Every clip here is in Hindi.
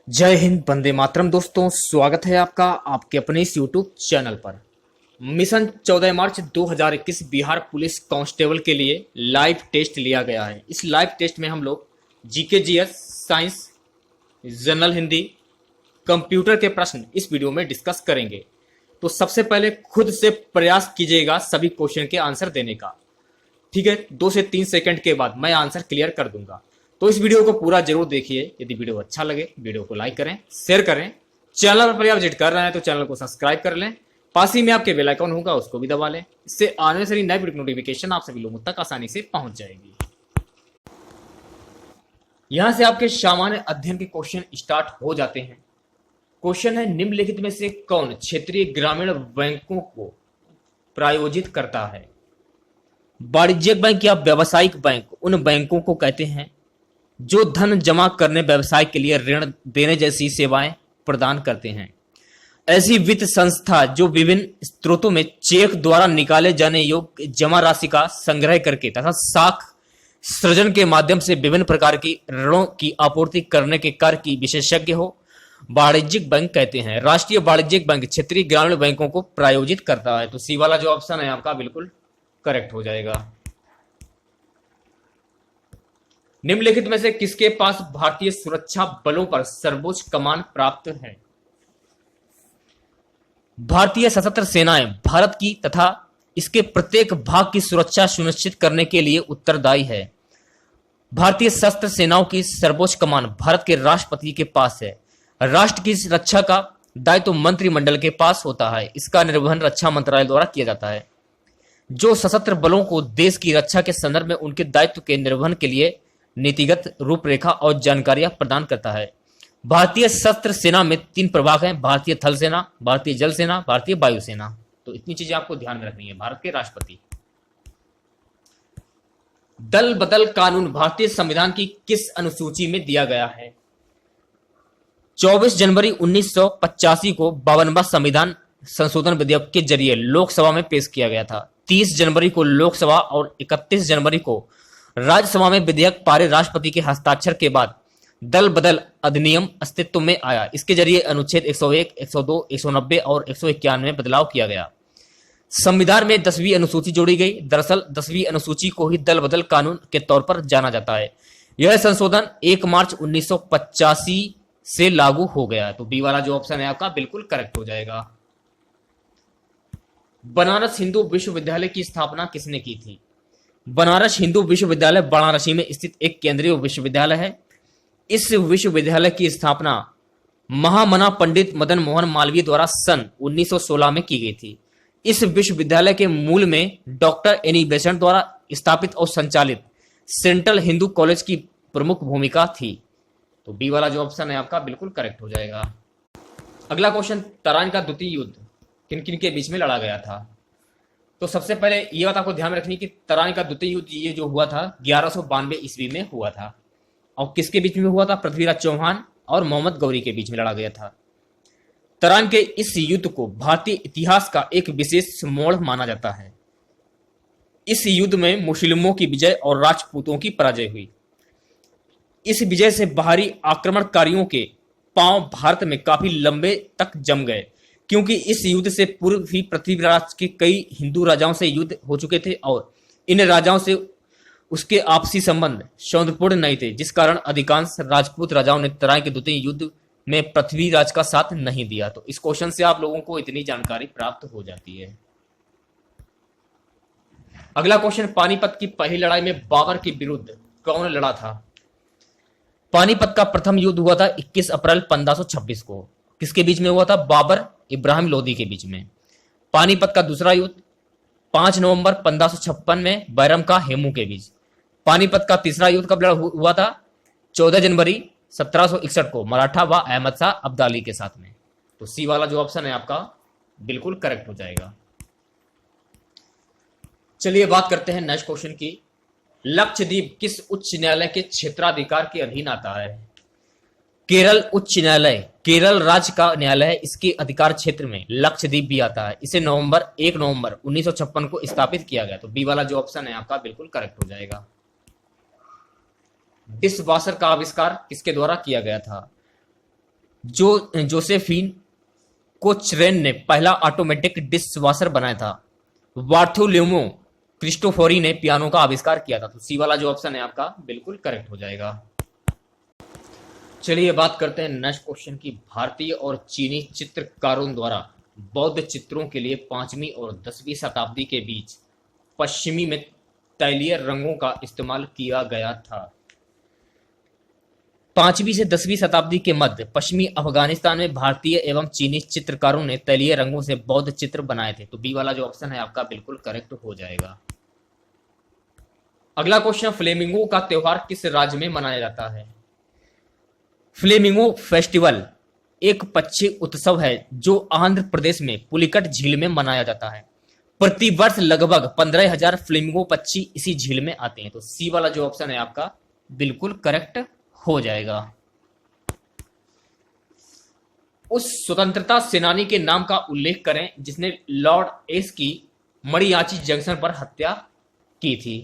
जय हिंद, वंदे मातरम। दोस्तों, स्वागत है आपका आपके अपने इस यूट्यूब चैनल पर। मिशन 14 मार्च 2021 बिहार पुलिस कांस्टेबल के लिए लाइव टेस्ट लिया गया है। इस लाइव टेस्ट में हम लोग GK, GS, science, general Hindi, computer के प्रश्न इस वीडियो में डिस्कस करेंगे। तो सबसे पहले खुद से प्रयास कीजिएगा सभी क्वेश्चन के आंसर देने का। ठीक है, 2 से 3 सेकंड के बाद मैं आंसर क्लियर कर दूंगा। तो इस वीडियो को पूरा जरूर देखिए। यदि वीडियो अच्छा लगे वीडियो को लाइक करें, शेयर करें। चैनल पर आप विजिट कर रहे हैं तो चैनल को सब्सक्राइब कर लें। पास ही में आपके बेल आइकन होगा, उसको भी दबा लें। इससे आने वाली नई वीडियो नोटिफिकेशन आप सभी लोगों तक आसानी से पहुंच जाएगी। यहां से आपके सामान्य अध्ययन के क्वेश्चन स्टार्ट हो जाते हैं। क्वेश्चन है, निम्नलिखित में से कौन क्षेत्रीय ग्रामीण बैंकों को प्रायोजित करता है? वाणिज्यिक बैंक या व्यावसायिक बैंक उन बैंकों को कहते हैं जो धन जमा करने, व्यवसाय के लिए ऋण देने जैसी सेवाएं प्रदान करते हैं। ऐसी वित्त संस्था जो विभिन्न स्रोतों में चेक द्वारा निकाले जाने योग्य जमा राशि का संग्रह करके तथा साख सृजन के माध्यम से विभिन्न प्रकार की ऋणों की आपूर्ति करने के कार्य की विशेषज्ञ हो, वाणिज्यिक बैंक कहते हैं। राष्ट्रीय वाणिज्यिक बैंक क्षेत्रीय ग्रामीण बैंकों को प्रायोजित करता है। तो सी वाला जो ऑप्शन है आपका बिल्कुल करेक्ट हो जाएगा। निम्नलिखित में से किसके पास भारतीय सुरक्षा बलों पर सर्वोच्च कमान प्राप्त है? भारतीय सशस्त्र सेनाएं भारत की तथा इसके प्रत्येक भाग की सुरक्षा सुनिश्चित करने के लिए उत्तरदायी है। भारतीय सशस्त्र सेनाओं की सर्वोच्च कमान भारत के राष्ट्रपति के पास है। राष्ट्र की रक्षा का दायित्व मंत्रिमंडल के पास होता है। इसका निर्वहन रक्षा मंत्रालय द्वारा किया जाता है, जो सशस्त्र बलों को देश की रक्षा के संदर्भ में उनके दायित्व के निर्वहन के लिए नीतिगत रूपरेखा और जानकारियां प्रदान करता है। भारतीय सशस्त्र सेना में 3 प्रभाग हैं: भारतीय थल सेना, भारतीय जल सेना, भारतीय वायुसेना। तो इतनी चीजें आपको ध्यान में रखनी है। भारत के राष्ट्रपति। दल बदल कानून भारतीय संविधान की किस अनुसूची में दिया गया है? 24 जनवरी 1985 को 52वां संविधान संशोधन विधेयक के जरिए लोकसभा में पेश किया गया था। 30 जनवरी को लोकसभा और 31 जनवरी को राज्यसभा में विधेयक पारित राष्ट्रपति के हस्ताक्षर के बाद दल बदल अधिनियम अस्तित्व में आया। इसके जरिए अनुच्छेद 101, 102, 190 और 191 में बदलाव किया गया। संविधान में 10वीं अनुसूची जोड़ी गई। दरअसल 10वीं अनुसूची को ही दल बदल कानून के तौर पर जाना जाता है। यह संशोधन 1 मार्च 1985 से लागू हो गया। तो बी वाला जो ऑप्शन है आपका बिल्कुल करेक्ट हो जाएगा। बनारस हिंदू विश्वविद्यालय की स्थापना किसने की थी? बनारस हिंदू विश्वविद्यालय वाराणसी में स्थित एक केंद्रीय विश्वविद्यालय है। इस विश्वविद्यालय की स्थापना महामना पंडित मदन मोहन मालवीय द्वारा सन 1916 में की गई थी। इस विश्वविद्यालय के मूल में डॉक्टर एनी बेसेंट द्वारा स्थापित और संचालित सेंट्रल हिंदू कॉलेज की प्रमुख भूमिका थी। तो बी वाला जो ऑप्शन है आपका बिल्कुल करेक्ट हो जाएगा। अगला क्वेश्चन, तराइन का द्वितीय युद्ध किन किन के बीच में लड़ा गया था? तो सबसे पहले ये बात आपको ध्यान में रखनी कि तराइन का द्वितीय युद्ध ये जो हुआ था 1192 ईस्वी में हुआ था। और किसके बीच में हुआ था? पृथ्वीराज चौहान और मोहम्मद गौरी के बीच में लड़ा गया था। तराइन के इस युद्ध को भारतीय इतिहास का एक विशेष मोड़ माना जाता है। इस युद्ध में मुस्लिमों की विजय और राजपूतों की पराजय हुई। इस विजय से बाहरी आक्रमणकारियों के पांव भारत में काफी लंबे तक जम गए, क्योंकि इस युद्ध से पूर्व ही पृथ्वीराज के कई हिंदू राजाओं से युद्ध हो चुके थे और इन राजाओं से उसके आपसी संबंध सौहार्दपूर्ण नहीं थे, जिस कारण अधिकांश राजपूत राजाओं ने तराइन के द्वितीय युद्ध में पृथ्वीराज का साथ नहीं दिया। तो इस क्वेश्चन से आप लोगों को इतनी जानकारी प्राप्त हो जाती है। अगला क्वेश्चन, पानीपत की पहली लड़ाई में बाबर के विरुद्ध कौन लड़ा था? पानीपत का प्रथम युद्ध हुआ था 21 अप्रैल 1526 को। किसके बीच में हुआ था? बाबर इब्राहिम लोदी के बीच में। पानीपत का दूसरा युद्ध 5 नवंबर 1556 में बैरम का हेमू के बीच। पानीपत का तीसरा युद्ध कब हुआ था? 14 जनवरी 1761 को मराठा व अहमद शाह अब्दाली के साथ में। तो सी वाला जो ऑप्शन है आपका बिल्कुल करेक्ट हो जाएगा। चलिए बात करते हैं नेक्स्ट क्वेश्चन की। लक्षद्वीप किस उच्च न्यायालय के क्षेत्राधिकार के अधीन आता है? केरल उच्च न्यायालय केरल राज्य का न्यायालय है। इसके अधिकार क्षेत्र में लक्षद्वीप भी आता है। इसे 1 नवंबर 1956 को स्थापित किया गया। तो बी वाला जो ऑप्शन है आपका बिल्कुल करेक्ट हो जाएगा। डिशवॉशर का आविष्कार किसके द्वारा किया गया था? जोसेफिन कोचरेन ने पहला ऑटोमेटिक डिशवॉशर बनाया था। बार्थोलोमेओ क्रिस्टोफोरी ने पियानो का आविष्कार किया था। तो सी वाला जो ऑप्शन है आपका बिल्कुल करेक्ट हो जाएगा। चलिए बात करते हैं नेक्स्ट क्वेश्चन की। भारतीय और चीनी चित्रकारों द्वारा बौद्ध चित्रों के लिए 5वीं और 10वीं शताब्दी के बीच पश्चिमी में तैलीय रंगों का इस्तेमाल किया गया था। 5वीं से 10वीं शताब्दी के मध्य पश्चिमी अफगानिस्तान में भारतीय एवं चीनी चित्रकारों ने तैलीय रंगों से बौद्ध चित्र बनाए थे। तो बी वाला जो ऑप्शन है आपका बिल्कुल करेक्ट हो जाएगा। अगला क्वेश्चन, फ्लेमिंगो का त्योहार किस राज्य में मनाया जाता है? फ्लेमिंगो फेस्टिवल एक पक्षी उत्सव है जो आंध्र प्रदेश में पुलिकट झील में मनाया जाता है। प्रतिवर्ष लगभग 15,000 फ्लेमिंगो पक्षी इसी झील में आते हैं। तो सी वाला जो ऑप्शन है आपका बिल्कुल करेक्ट हो जाएगा। उस स्वतंत्रता सेनानी के नाम का उल्लेख करें जिसने लॉर्ड एस की मरियाची जंक्शन पर हत्या की थी।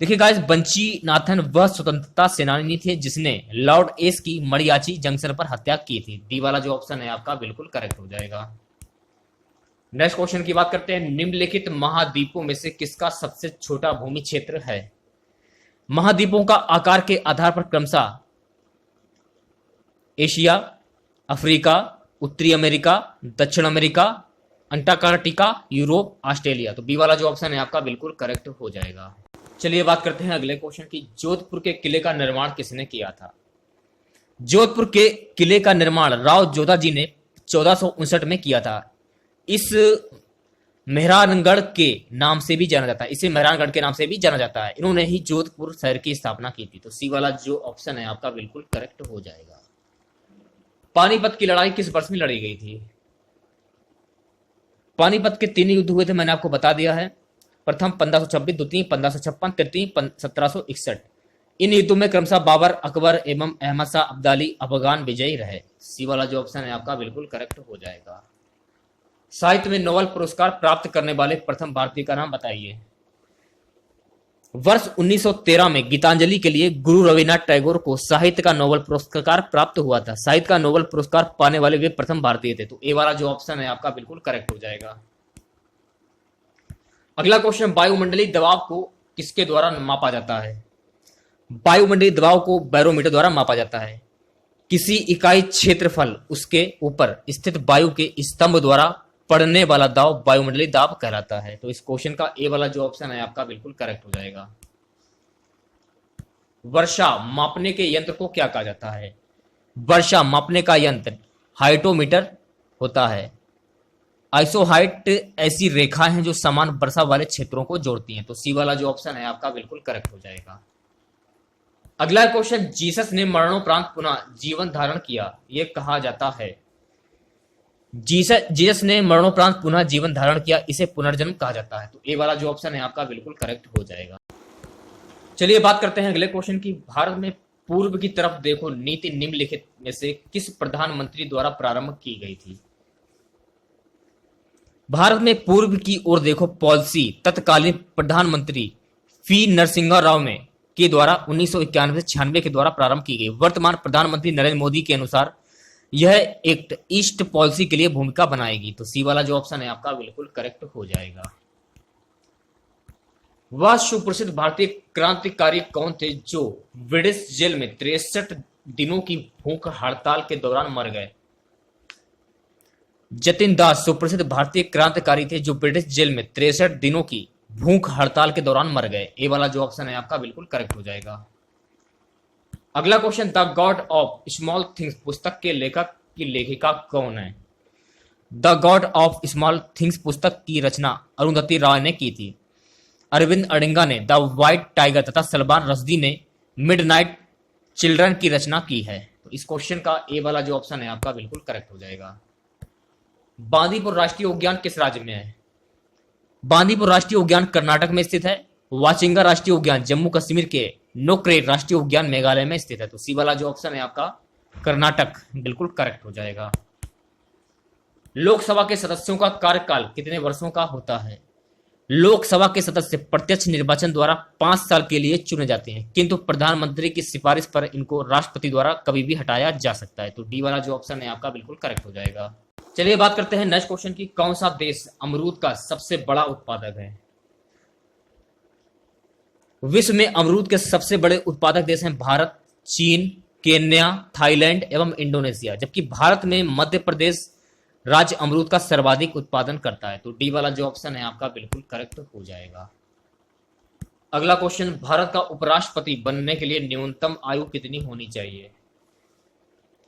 देखिए गाइस, बंची नाथन वह स्वतंत्रता सेनानी थे जिसने लॉर्ड एस की मरियाची जंक्शन पर हत्या की थी। डी वाला जो ऑप्शन है आपका बिल्कुल करेक्ट हो जाएगा। नेक्स्ट क्वेश्चन की बात करते हैं। निम्नलिखित महाद्वीपों में से किसका सबसे छोटा भूमि क्षेत्र है? महाद्वीपों का आकार के आधार पर क्रमशः एशिया, अफ्रीका, उत्तरी अमेरिका, दक्षिण अमेरिका, अंटार्कटिका, यूरोप, ऑस्ट्रेलिया। तो बी वाला जो ऑप्शन है आपका बिल्कुल करेक्ट हो जाएगा। चलिए बात करते हैं अगले क्वेश्चन की। जोधपुर के किले का निर्माण किसने किया था? जोधपुर के किले का निर्माण राव जोधा जी ने 1459 में किया था। इस मेहरानगढ़ के नाम से भी जाना जाता है, इसे मेहरानगढ़ के नाम से भी जाना जाता है। इन्होंने ही जोधपुर शहर की स्थापना की थी। तो सी वाला जो ऑप्शन है आपका बिल्कुल करेक्ट हो जाएगा। पानीपत की लड़ाई किस वर्ष में लड़ी गई थी? पानीपत के 3 युद्ध हुए थे, मैंने आपको बता दिया है। प्रथम 1526, द्वितीय 1556, तृतीय 1761। इन युद्धों में क्रमशः बाबर, अकबर एवं अहमद शाह अब्दाली अफगान विजयी रहे। सी वाला जो ऑप्शन है आपका बिल्कुल करेक्ट हो जाएगा। साहित्य में नोबेल पुरस्कार प्राप्त करने वाले प्रथम भारतीय का नाम बताइए। वर्ष 1913 में गीतांजलि के लिए गुरु रविन्द्रनाथ टैगोर को साहित्य का नोबेल पुरस्कार प्राप्त हुआ था। साहित्य का नोबेल पुरस्कार पाने वाले वे प्रथम भारतीय थे। तो ए वाला जो ऑप्शन है आपका बिल्कुल करेक्ट हो जाएगा। अगला क्वेश्चन, वायुमंडलीय दबाव को किसके द्वारा मापा जाता है? वायुमंडलीय दबाव को बैरोमीटर द्वारा मापा जाता है। किसी इकाई क्षेत्रफल उसके ऊपर स्थित वायु के स्तंभ द्वारा पड़ने वाला दाब वायुमंडलीय दाब कहलाता है। तो इस क्वेश्चन का ए वाला जो ऑप्शन है आपका बिल्कुल करेक्ट हो जाएगा। वर्षा मापने के यंत्र को क्या कहा जाता है? वर्षा मापने का यंत्र हाइटोमीटर होता है। आइसोहाइट ऐसी रेखाएं हैं जो समान वर्षा वाले क्षेत्रों को जोड़ती हैं। तो सी वाला जो ऑप्शन है आपका बिल्कुल करेक्ट हो जाएगा। अगला क्वेश्चन, जीसस ने मरणोपरांत पुनः जीवन धारण किया, यह कहा जाता है। जीसस ने मरणोपरांत पुनः जीवन धारण किया, इसे पुनर्जन्म कहा जाता है। तो ए वाला जो ऑप्शन है आपका बिल्कुल करेक्ट हो जाएगा। चलिए बात करते हैं अगले क्वेश्चन की। भारत में पूर्व की तरफ देखो नीति निम्नलिखित में से किस प्रधानमंत्री द्वारा प्रारंभ की गई थी? भारत में पूर्व की ओर देखो पॉलिसी तत्कालीन प्रधानमंत्री पी नरसिम्हा राव में के द्वारा 1991 से 96 के द्वारा प्रारंभ की गई। वर्तमान प्रधानमंत्री नरेंद्र मोदी के अनुसार यह एक ईस्ट पॉलिसी के लिए भूमिका बनाएगी। तो सी वाला जो ऑप्शन है आपका बिल्कुल करेक्ट हो जाएगा। वह सुप्रसिद्ध भारतीय क्रांतिकारी कौन थे जो ब्रिटिश जेल में 63 दिनों की भूख हड़ताल के दौरान मर गए? जतिन दास सुप्रसिद्ध भारतीय क्रांतिकारी थे जो ब्रिटिश जेल में 63 दिनों की भूख हड़ताल के दौरान मर गए। ए वाला जो ऑप्शन है आपका बिल्कुल करेक्ट हो जाएगा। अगला question, the God of small things पुस्तक के लेखक की लेखिका कौन है? The God of small things पुस्तक की रचना अरुंधति रॉय ने की थी। अरविंद अडिंगा ने द व्हाइट टाइगर तथा सलमान रश्दी ने मिडनाइट चिल्ड्रन की रचना की है। तो इस क्वेश्चन का ए वाला जो ऑप्शन है आपका बिल्कुल करेक्ट हो जाएगा। बांदीपुर राष्ट्रीय उद्यान किस राज्य में है? बांदीपुर राष्ट्रीय उद्यान कर्नाटक में स्थित है। वाचिंगा राष्ट्रीय उद्यान जम्मू कश्मीर के नोक्रेक राष्ट्रीय उद्यान मेघालय में स्थित है। तो सी वाला जो ऑप्शन है आपका कर्नाटक बिल्कुल करेक्ट हो जाएगा। लोकसभा के सदस्यों का कार्यकाल कितने वर्षों का होता है? लोकसभा के सदस्य प्रत्यक्ष निर्वाचन द्वारा 5 साल के लिए चुने जाते हैं, किंतु प्रधानमंत्री की सिफारिश पर इनको राष्ट्रपति द्वारा कभी भी हटाया जा सकता है। तो डी वाला जो ऑप्शन है आपका बिल्कुल करेक्ट हो जाएगा। चलिए बात करते हैं नेक्स्ट क्वेश्चन की, कौन सा देश अमरूद का सबसे बड़ा उत्पादक है? विश्व में अमरूद के सबसे बड़े उत्पादक देश हैं भारत, चीन, केन्या, थाईलैंड एवं इंडोनेशिया, जबकि भारत में मध्य प्रदेश राज्य अमरूद का सर्वाधिक उत्पादन करता है। तो डी वाला जो ऑप्शन है आपका बिल्कुल करेक्ट हो जाएगा। अगला क्वेश्चन, भारत का उपराष्ट्रपति बनने के लिए न्यूनतम आयु कितनी होनी चाहिए?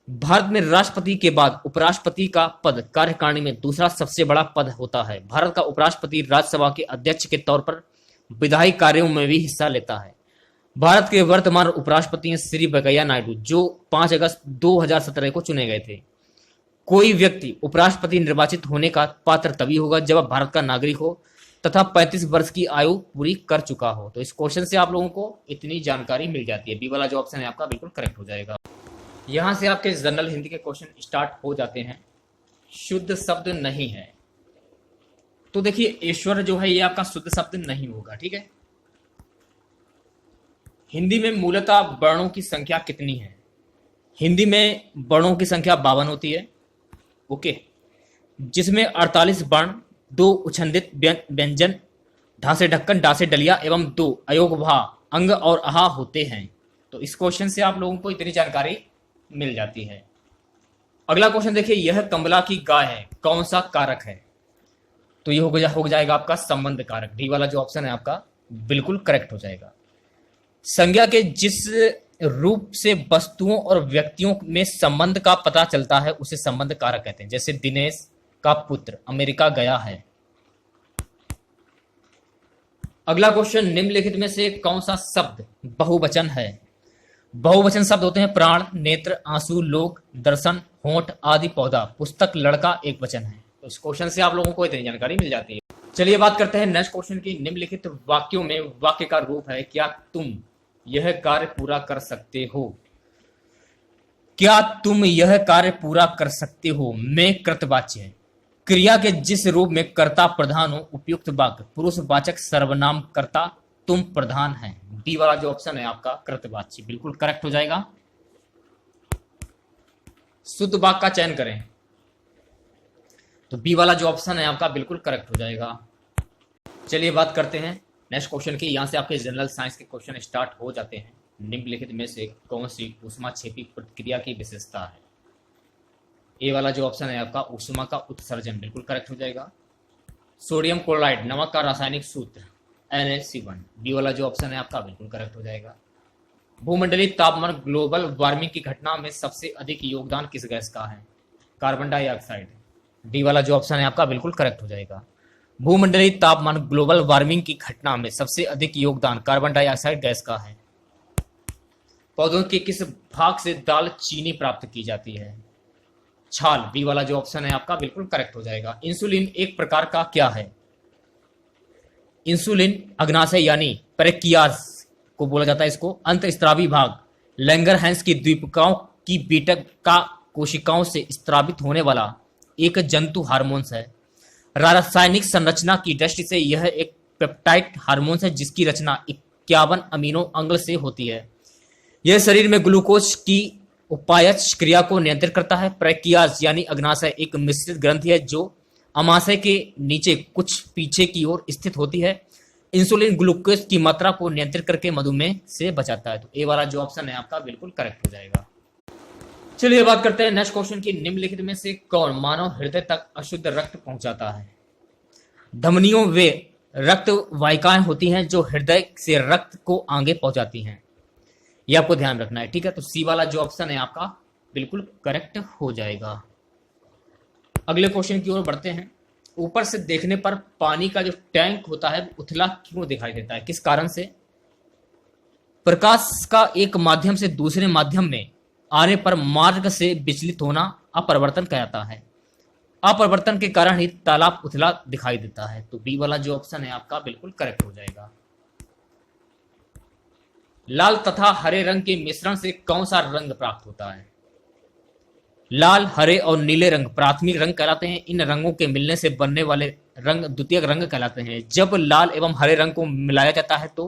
भारत में राष्ट्रपति के बाद उपराष्ट्रपति का पद कार्यकारिणी में दूसरा सबसे बड़ा पद होता है। भारत का उपराष्ट्रपति राज्यसभा के अध्यक्ष के तौर पर विधायी कार्यों में भी हिस्सा लेता है। भारत के वर्तमान उपराष्ट्रपति हैं श्री वेंकैया नायडू, जो 5 अगस्त 2017 को चुने गए थे। कोई व्यक्ति उपराष्ट्रपति निर्वाचित होने का पात्र तभी होगा जब वह भारत का नागरिक हो तथा 35 वर्ष की आयु पूरी कर चुका हो। तो इस क्वेश्चन से आप लोगों को इतनी जानकारी मिल जाती है। बी वाला जो ऑप्शन है आपका बिल्कुल करेक्ट हो जाएगा। यहां से आपके जनरल हिंदी के क्वेश्चन स्टार्ट हो जाते हैं। शुद्ध शब्द नहीं है, तो देखिए ईश्वर जो है ये आपका शुद्ध शब्द नहीं होगा, ठीक है। हिंदी में मूलतः वर्णों की संख्या कितनी है? हिंदी में वर्णों की संख्या 52 होती है, ओके, जिसमें 48 वर्ण, 2 उच्छ्वसित व्यंजन, ढा से ढक्कन, डा से डलिया एवं 2 अयोगभा अंग और आहा होते हैं। तो इस क्वेश्चन से आप लोगों को इतनी जानकारी मिल जाती है। अगला क्वेश्चन देखिए, यह कमला की गाय है, कौन सा कारक है? तो ये हो जाएगा आपका संबंध कारक। डी वाला जो ऑप्शन है आपका बिल्कुल करेक्ट हो जाएगा। संज्ञा के जिस रूप से वस्तुओं और व्यक्तियों में संबंध का पता चलता है उसे संबंध कारक कहते हैं। जैसे दिनेश का पुत्र अमेरिका गया है। अगला क्वेश्चन, निम्नलिखित में से कौन सा शब्द बहुवचन है? बहुवचन शब्द होते हैं प्राण, नेत्र, आंसू, लोक, दर्शन, होंठ आदि, पौधा, पुस्तक, लड़का एक वचन है। तो इस क्वेश्चन से आप लोगों को इतनी जानकारी मिल जाती है। चलिए बात करते हैं नेक्स्ट क्वेश्चन की। निम्नलिखित वाक्यों में वाक्य का रूप है, क्या तुम यह कार्य पूरा कर सकते हो? क्या तुम यह कार्य पूरा कर सकते हो में कृतवाच्य है। क्रिया के जिस रूप में कर्ता प्रधान हो उपयुक्त वाक्य पुरुषवाचक सर्वनाम कर्ता तुम प्रधान है। डी वाला जो ऑप्शन है आपका कृतवाच्य बिल्कुल करेक्ट हो जाएगा। शुद्ध वाक्य का चयन करें तो बी वाला जो ऑप्शन है आपका बिल्कुल करेक्ट हो जाएगा। चलिए बात करते हैं नेक्स्ट क्वेश्चन की। यहां से आपके जनरल साइंस के क्वेश्चन स्टार्ट हो जाते हैं। निम्नलिखित में से कौन सी ऊष्माक्षेपी प्रतिक्रिया की विशेषता है? ए वाला जो ऑप्शन है आपका ऊष्मा का उत्सर्जन बिल्कुल करेक्ट हो जाएगा। सोडियम क्लोराइड नमक का रासायनिक सूत्र NaCl। बी वाला जो ऑप्शन है आपका बिल्कुल करेक्ट हो जाएगा। भूमंडलीय तापमान ग्लोबल वार्मिंग की घटना में सबसे अधिक योगदान किस गैस का है? Carbon dioxide. डी वाला जो ऑप्शन है आपका बिल्कुल करेक्ट हो जाएगा। भूमंडलीय तापमान ग्लोबल वार्मिंग की घटना में सबसे अधिक योगदान कार्बन डाइऑक्साइड गैस का है। पौधों के किस भाग से दाल चीनी प्राप्त की जाती है? छाल। बी वाला जो ऑप्शन है आपका बिल्कुल करेक्ट हो जाएगा। इंसुलिन एक प्रकार का क्या है? इंसुलिन अग्नाशय यानी पेरेकियास को बोला जाता है इसको। अंतःस्रावी भाग लैंगरहैंस की द्वीपिकाओं की बीटक का कोशिकाओं से स्त्रावित होने वाला एक जंतु हार्मोन्स है। रासायनिक संरचना की दृष्टि से यह एक पेप्टाइड हार्मोन्स है जिसकी रचना 51 अमीनो अम्ल से होती है। यह शरीर में ग्लूकोज की उपायच क्रिया को नियंत्रित करता है। पेरेकियास यानी अग्नाशय एक मिश्रित ग्रंथि है जो अमाशय के नीचे कुछ पीछे की ओर स्थित होती है। इंसुलिन ग्लूकोज की मात्रा को नियंत्रित करके मधुमेह से बचाता है। तो ए वाला जो ऑप्शन है आपका बिल्कुल करेक्ट हो जाएगा। चलिए बात करते हैं नेक्स्ट क्वेश्चन की। निम्नलिखित में से कौन मानव हृदय तक अशुद्ध रक्त पहुंचाता है? धमनियों वे रक्त वाहिकाएं होती हैं जो हृदय से रक्त को आगे पहुंचाती हैं। यह आपको ध्यान रखना है, ठीक है। तो सी वाला जो ऑप्शन है आपका बिल्कुल करेक्ट हो जाएगा। अगले क्वेश्चन की ओर बढ़ते हैं। ऊपर से देखने पर पानी का जो टैंक होता है उथला क्यों दिखाई देता है? किस कारण से? प्रकाश का एक माध्यम से दूसरे माध्यम में आने पर मार्ग से विचलित होना अपरिवर्तन कहलाता है। अपरिवर्तन के कारण ही तालाब उथला दिखाई देता है। तो बी वाला जो ऑप्शन है आपका बिल्कुल करेक्ट हो जाएगा। लाल तथा हरे रंग के मिश्रण से कौन सा रंग प्राप्त होता है? लाल, हरे और नीले रंग प्राथमिक रंग कहलाते हैं। इन रंगों के मिलने से बनने वाले द्वितीयक रंग कहलाते हैं। जब लाल एवं हरे रंग को मिलाया जाता है तो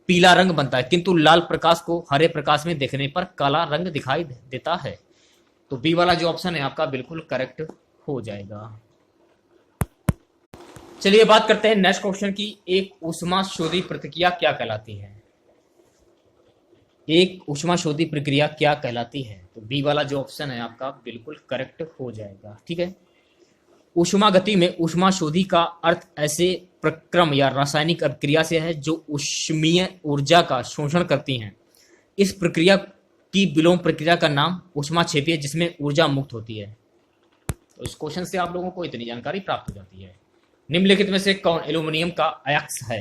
पीला रंग बनता है, किंतु लाल प्रकाश को हरे प्रकाश में देखने पर काला रंग दिखाई देता है। तो बी वाला जो ऑप्शन है आपका बिल्कुल करेक्ट हो जाएगा। चलिए बात करते हैं नेक्स्ट क्वेश्चन की, एक ऊष्माशोधी प्रतिक्रिया क्या कहलाती है? एक ऊष्माशोधी प्रक्रिया क्या कहलाती है? तो बी वाला जो ऑप्शन है आपका बिल्कुल करेक्ट हो जाएगा। ठीक है, ऊष्मा गति में ऊष्माशोधी का अर्थ ऐसे प्रक्रम या रासायनिक अभिक्रिया से है जो ऊष्मीय ऊर्जा का शोषण करती हैं। इस प्रक्रिया की विलोम प्रक्रिया का नाम ऊष्माक्षेपी है, जिसमें ऊर्जा मुक्त होती है। तो इस क्वेश्चन से आप लोगों को इतनी जानकारी प्राप्त हो जाती है। निम्नलिखित में से कौन एल्यूमिनियम का अयस्क है?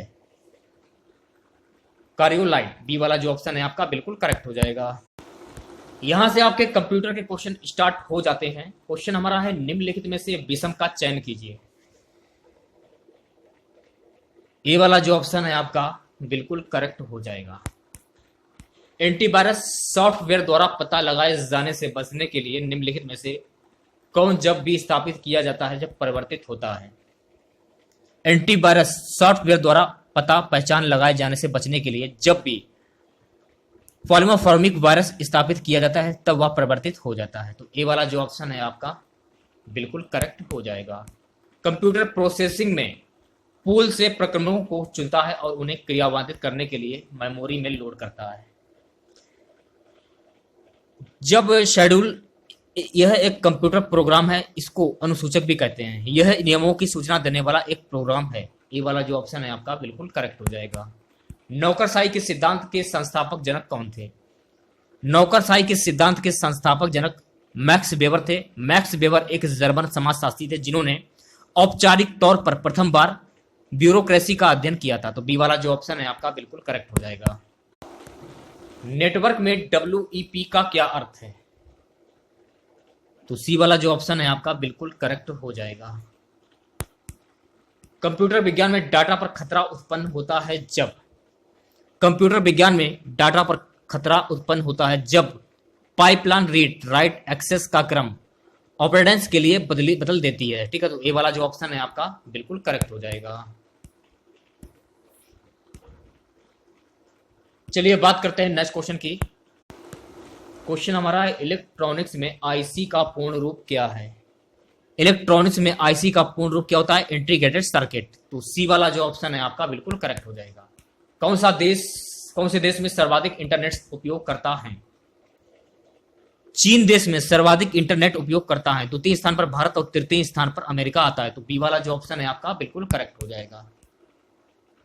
कार्योलाइट, बी वाला जो ऑप्शन है आपका बिल्कुल करेक्ट हो जाएगा। यहां से आपके कंप्यूटर के क्वेश्चन स्टार्ट हो जाते हैं। क्वेश्चन हमारा है, निम्नलिखित में से विषम का चयन कीजिए। ए वाला जो ऑप्शन है आपका बिल्कुल करेक्ट हो जाएगा। एंटीवायरस सॉफ्टवेयर द्वारा पता लगाए जाने से बचने के लिए निम्नलिखित में से कौन जब भी स्थापित किया जाता है जब परिवर्तित होता है? एंटीवायरस सॉफ्टवेयर द्वारा पता पहचान लगाए जाने से बचने के लिए जब भी पॉलीमोर्फिक वायरस स्थापित किया जाता है तब वह परिवर्तित हो जाता है। तो ए वाला जो ऑप्शन है आपका बिल्कुल करेक्ट हो जाएगा। कंप्यूटर प्रोसेसिंग में पूल से प्रक्रमों को चुनता है और उन्हें क्रियान्वित करने के लिए मेमोरी में लोड करता है। जब शेड्यूल, यह एक कंप्यूटर प्रोग्राम है, इसको अनुसूचक भी कहते हैं। यह नियमों की सूचना देने वाला एक प्रोग्राम है। ये वाला जो ऑप्शन है आपका बिल्कुल करेक्ट हो जाएगा। नौकरशाही के सिद्धांत के संस्थापक जनक कौन थे? नौकरशाही के सिद्धांत के संस्थापक जनक मैक्स वेबर थे। मैक्स वेबर एक जर्मन समाजशास्त्री थे जिन्होंने औपचारिक तौर पर प्रथम बार ब्यूरोक्रेसी का अध्ययन किया था। तो बी वाला जो ऑप्शन है आपका बिल्कुल करेक्ट हो जाएगा। नेटवर्क में WEP का क्या अर्थ है? तो सी वाला जो ऑप्शन है आपका बिल्कुल करेक्ट हो जाएगा। कंप्यूटर विज्ञान में डाटा पर खतरा उत्पन्न होता है जब, कंप्यूटर विज्ञान में डाटा पर खतरा उत्पन्न होता है जब पाइपलाइन रीड राइट एक्सेस का क्रम ऑपरेंड्स के लिए बदल देती है। ठीक है, तो ए वाला जो ऑप्शन है आपका बिल्कुल करेक्ट हो जाएगा। चलिए बात करते हैं नेक्स्ट क्वेश्चन की। क्वेश्चन हमारा है, इलेक्ट्रॉनिक्स में आईसी का पूर्ण रूप क्या है? इलेक्ट्रॉनिक्स में आईसी का पूर्ण रूप क्या होता है? Integrated circuit. तो सी वाला जो ऑप्शन है आपका बिल्कुल करेक्ट हो जाएगा। कौन से देश में सर्वाधिक इंटरनेट उपयोग करता है? चीन देश में सर्वाधिक इंटरनेट उपयोग करता है। द्वितीय स्थान पर भारत और तृतीय स्थान पर अमेरिका आता है। तो बी वाला जो ऑप्शन है आपका बिल्कुल करेक्ट हो जाएगा।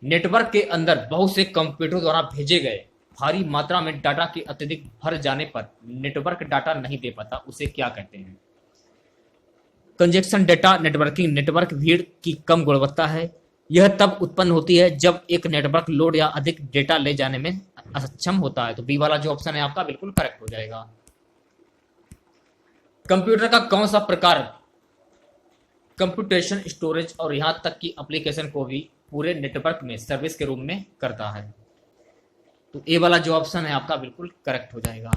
नेटवर्क के अंदर बहुत से कंप्यूटर द्वारा भेजे गए भारी मात्रा में डाटा के अत्यधिक भर जाने पर नेटवर्क डाटा नहीं दे पाता, उसे क्या कहते हैं? Conjunction data networking. नेटवर्क भीड़ की कम गुणवत्ता है। यह तब उत्पन्न होती है जब एक नेटवर्क लोड या अधिक डेटा ले जाने में असक्षम होता है। तो बी वाला जो ऑप्शन है आपका बिल्कुल करेक्ट हो जाएगा। कंप्यूटर का कौन सा प्रकार कंप्यूटेशन, स्टोरेज और यहां तक कि एप्लीकेशन को भी पूरे नेटवर्क में सर्विस के रूप में करता है? तो ए वाला जो ऑप्शन है आपका बिल्कुल करेक्ट हो जाएगा।